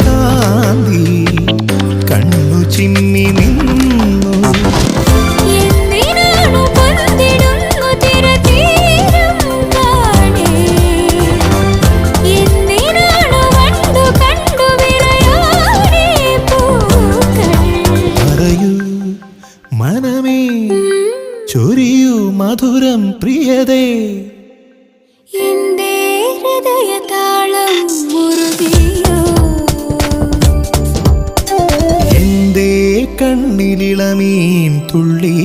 കാന്തി കണ്ണു ചിമ്മി നിന്നു. പറയൂ മനമേ, ചൊരിയൂ മധുരം പ്രിയതേ. എന്റെ ഹൃദയതാളം മുറുകിയോ, എന്റെ കണ്ണിലിളമീൻ തുള്ളി